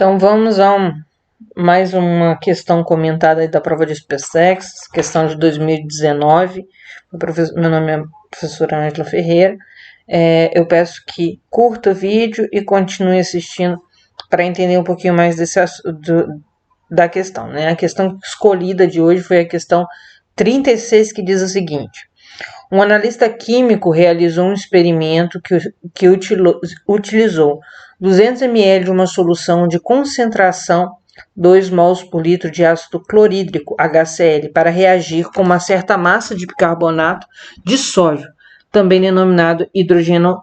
Então vamos a mais uma questão comentada aí da prova de SpaceX, questão de 2019. Meu nome é professora Ângela Ferreira. Eu peço que curta o vídeo e continue assistindo para entender um pouquinho mais da questão, né? A questão escolhida de hoje foi a questão 36, que diz o seguinte: um analista químico realizou um experimento que utilizou 200 ml de uma solução de concentração 2 mols por litro de ácido clorídrico, HCl, para reagir com uma certa massa de bicarbonato de sódio, também denominado hidrogeno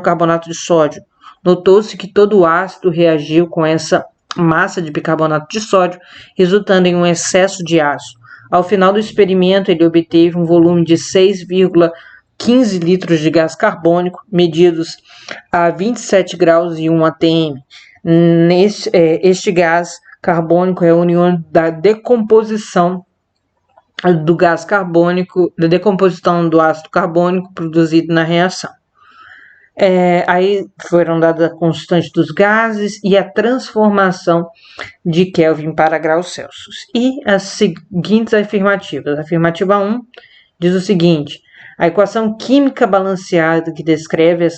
carbonato de sódio. Notou-se que todo o ácido reagiu com essa massa de bicarbonato de sódio, resultando em um excesso de ácido. Ao final do experimento, ele obteve um volume de 6,15 litros de gás carbônico, medidos a 27 graus e 1 atm. Este gás carbônico é a união da decomposição do gás carbônico, da decomposição do ácido carbônico produzido na reação. Aí foram dadas a constante dos gases e a transformação de Kelvin para graus Celsius. E as seguintes afirmativas. A afirmativa 1 diz o seguinte: a equação química balanceada que descreve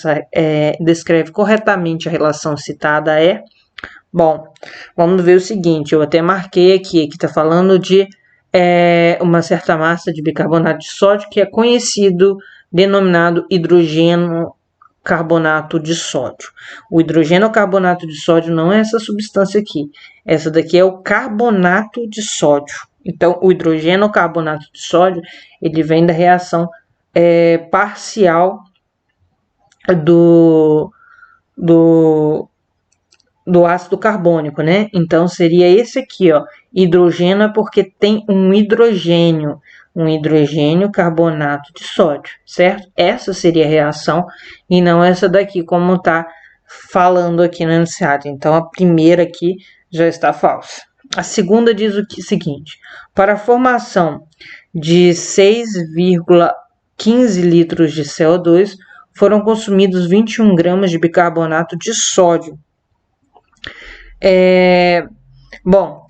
corretamente a relação citada é... Bom, vamos ver o seguinte, eu até marquei aqui, que está falando de uma certa massa de bicarbonato de sódio, que é denominado hidrogeno carbonato de sódio. O hidrogeno carbonato de sódio não é essa substância aqui. Essa daqui é o carbonato de sódio. Então, o hidrogeno carbonato de sódio, ele vem da reação parcial do ácido carbônico, né? Então, seria esse aqui, ó. Hidrogeno é porque tem um hidrogênio carbonato de sódio, certo? Essa seria a reação e não essa daqui, como está falando aqui no enunciado. Então, a primeira aqui já está falsa. A segunda diz o seguinte: para a formação de 6,15 litros de CO2, foram consumidos 21 gramas de bicarbonato de sódio. Bom,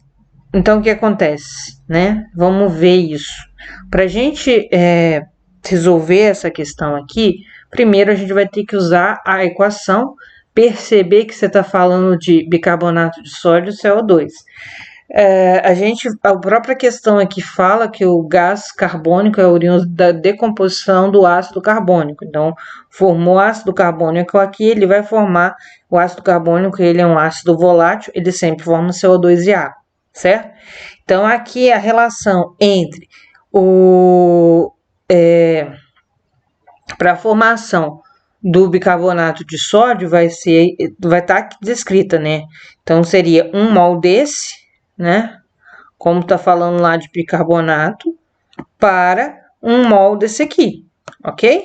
então o que acontece, né? Vamos ver isso. Para a gente resolver essa questão aqui, primeiro a gente vai ter que usar a equação, perceber que você está falando de bicarbonato de sódio e CO2. A própria questão aqui fala que o gás carbônico é oriundo da decomposição do ácido carbônico. Então, formou ácido carbônico aqui, ele vai formar o ácido carbônico, ele é um ácido volátil, ele sempre forma CO2 e água, certo? Então, aqui a relação entre para a formação do bicarbonato de sódio vai estar aqui descrita, né? Então, seria 1 mol desse, né? Como tá falando lá de bicarbonato, para 1 mol desse aqui, ok?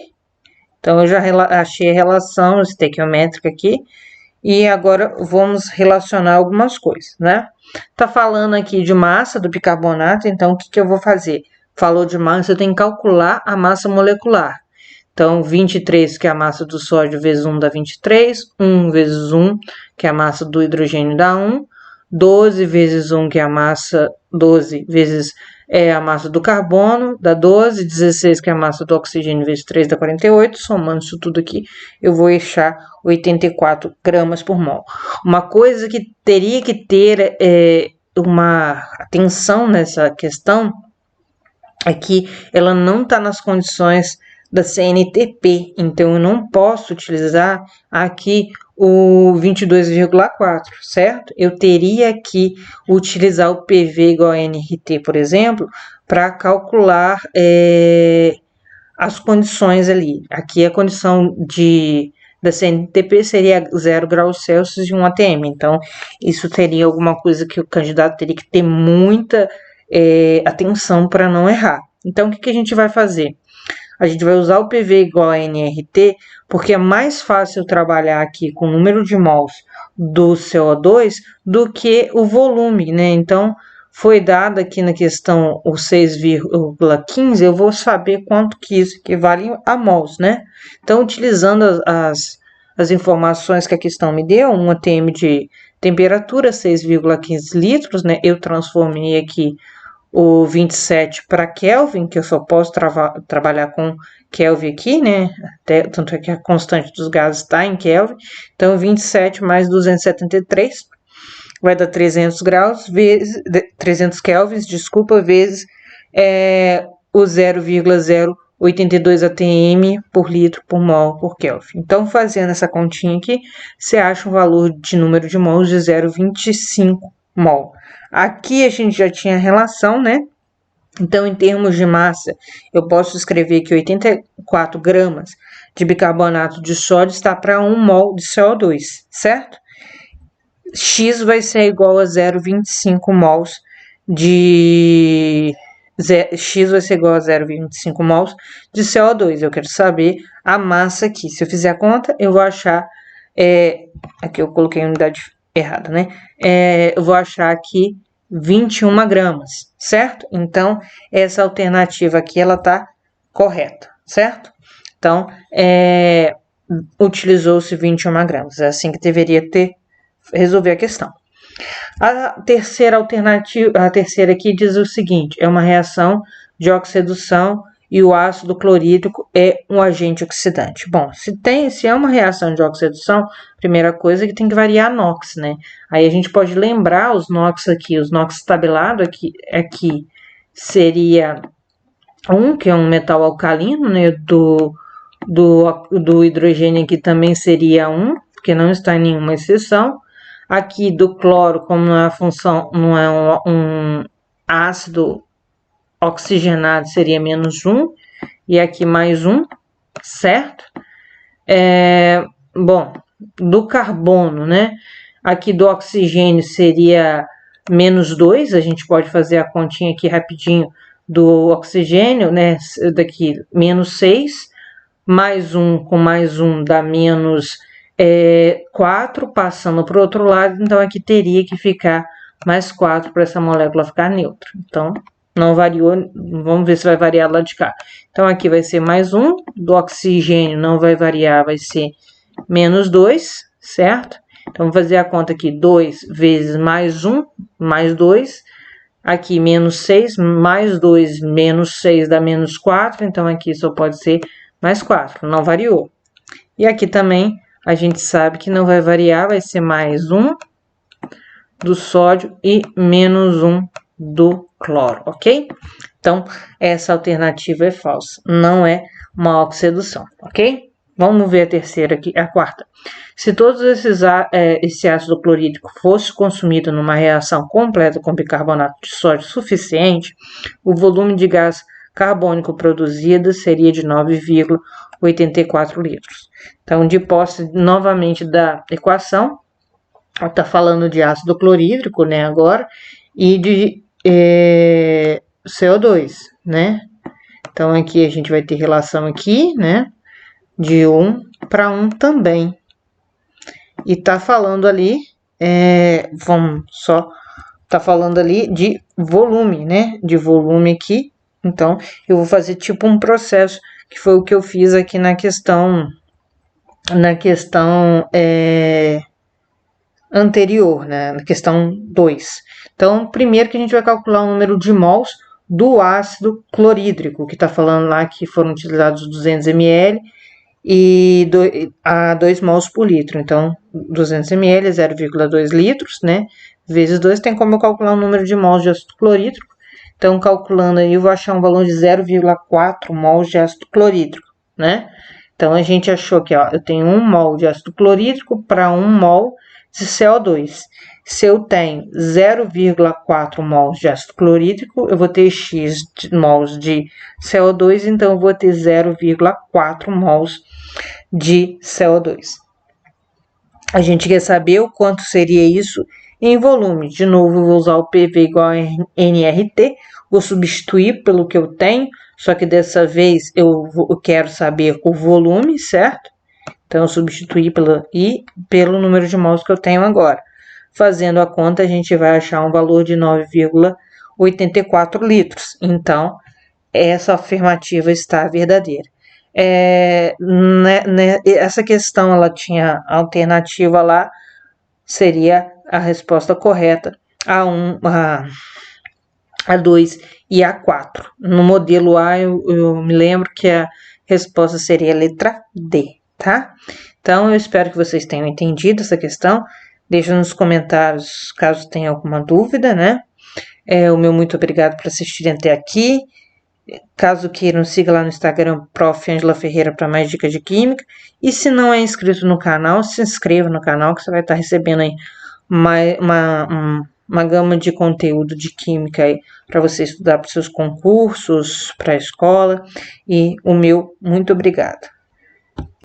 Então, eu já achei a relação estequiométrica aqui. E agora vamos relacionar algumas coisas, né? Tá falando aqui de massa do bicarbonato, então o que eu vou fazer? Falou de massa, eu tenho que calcular a massa molecular. Então, 23, que é a massa do sódio, vezes 1 dá 23. 1 vezes 1, que é a massa do hidrogênio, dá 1. 12 vezes 1, que é a massa... 12 vezes a massa do carbono, dá 12. 16, que é a massa do oxigênio, vezes 3, dá 48. Somando isso tudo aqui, eu vou achar 84 gramas por mol. Uma coisa que teria que ter uma atenção nessa questão é que ela não está nas condições da CNTP, então eu não posso utilizar aqui o 22,4, certo? Eu teria que utilizar o PV igual a NRT, por exemplo, para calcular as condições ali. Aqui a condição da CNTP seria 0 graus Celsius e 1 atm, então isso teria alguma coisa que o candidato teria que ter muita atenção para não errar. Então, o que a gente vai fazer? A gente vai usar o PV igual a NRT, porque é mais fácil trabalhar aqui com o número de mols do CO2 do que o volume, né? Então, foi dado aqui na questão o 6,15, eu vou saber quanto que isso equivale a mols, né? Então, utilizando as informações que a questão me deu, um ATM de temperatura, 6,15 litros, né? Eu transformei aqui o 27 para Kelvin, que eu só posso trabalhar com Kelvin aqui, né? Tanto é que a constante dos gases está em Kelvin. Então, 27 mais 273 vai dar 300 graus, vezes 300 kelvins, desculpa, vezes o 0,082 atm por litro por mol por Kelvin. Então, fazendo essa continha aqui, você acha um valor de número de mols de 0,25 mol. Aqui a gente já tinha relação, né? Então, em termos de massa, eu posso escrever que 84 gramas de bicarbonato de sódio está para 1 mol de CO2, certo? X vai ser igual a 0,25 mols de... X vai ser igual a 0,25 mols de CO2. Eu quero saber a massa aqui. Se eu fizer a conta, eu vou achar... aqui eu coloquei a unidade errada, né? Eu vou achar aqui 21 gramas, certo? Então, essa alternativa aqui, ela tá correta, certo? Então, utilizou-se 21 gramas. É assim que deveria resolver a questão. A terceira alternativa, a terceira aqui diz o seguinte, é uma reação de oxidação e o ácido clorídrico é um agente oxidante. Bom, se é uma reação de oxidação, primeira coisa é que tem que variar NOx, né? Aí a gente pode lembrar os NOx aqui, os NOx tabelado aqui seria 1, que é um metal alcalino, né? Do hidrogênio aqui também seria 1, porque não está em nenhuma exceção. Aqui do cloro, como não é a função, não é um ácido oxigenado, seria -1, e aqui mais 1, certo? Bom, do carbono, né? Aqui do oxigênio seria -2, a gente pode fazer a continha aqui rapidinho do oxigênio, né? Daqui -6, mais 1 com mais 1 dá -4, passando para o outro lado, então aqui teria que ficar mais 4 para essa molécula ficar neutra. Então, não variou, vamos ver se vai variar lá de cá. Então, aqui vai ser mais 1, do oxigênio não vai variar, vai ser -2, certo? Então, vamos fazer a conta aqui, 2 vezes mais 1, mais 2, aqui -6, mais 2, -6 dá -4, então aqui só pode ser mais 4, não variou. E aqui também a gente sabe que não vai variar, vai ser mais 1 do sódio e -1 do cloro, ok? Então, essa alternativa é falsa, não é uma oxidação, ok? Vamos ver a terceira aqui, a quarta. Se todos esse ácido clorídrico fosse consumido numa reação completa com bicarbonato de sódio suficiente, o volume de gás carbônico produzido seria de 9,84 litros. Então, de posse novamente da equação, está falando de ácido clorídrico, né, agora, e de CO2, né? Então, aqui a gente vai ter relação aqui, né, de 1 para 1 também. E tá falando ali, tá falando ali de volume, né, de volume aqui. Então, eu vou fazer tipo um processo, que foi o que eu fiz aqui na questão anterior, né, na questão 2. Então, primeiro que a gente vai calcular o número de mols do ácido clorídrico, que está falando lá que foram utilizados 200 ml e a 2 mols por litro. Então, 200 ml é 0,2 litros, né, vezes 2, tem como eu calcular o número de mols de ácido clorídrico. Então, calculando aí, eu vou achar um valor de 0,4 mols de ácido clorídrico, né? Então, a gente achou que, ó, eu tenho 1 mol de ácido clorídrico para 1 mol de CO2. Se eu tenho 0,4 mols de ácido clorídrico, eu vou ter X mols de CO2, então eu vou ter 0,4 mols de CO2. A gente quer saber o quanto seria isso em volume. De novo, eu vou usar o PV igual a nRT, vou substituir pelo que eu tenho, só que dessa vez eu quero saber o volume, certo? Então, eu substituir pelo número de mols que eu tenho agora. Fazendo a conta, a gente vai achar um valor de 9,84 litros. Então, essa afirmativa está verdadeira. essa questão ela tinha alternativa lá, seria a resposta correta, A1, A2 e A4. No modelo A, eu me lembro que a resposta seria a letra D, tá? Então, eu espero que vocês tenham entendido essa questão. Deixa nos comentários caso tenha alguma dúvida, né? O meu muito obrigado por assistirem até aqui. Caso queiram, siga lá no Instagram, Prof. Angela Ferreira, para mais dicas de química. E se não é inscrito no canal, se inscreva no canal, que você vai estar recebendo aí uma gama de conteúdo de química aí para você estudar para os seus concursos, para a escola. E o meu muito obrigado.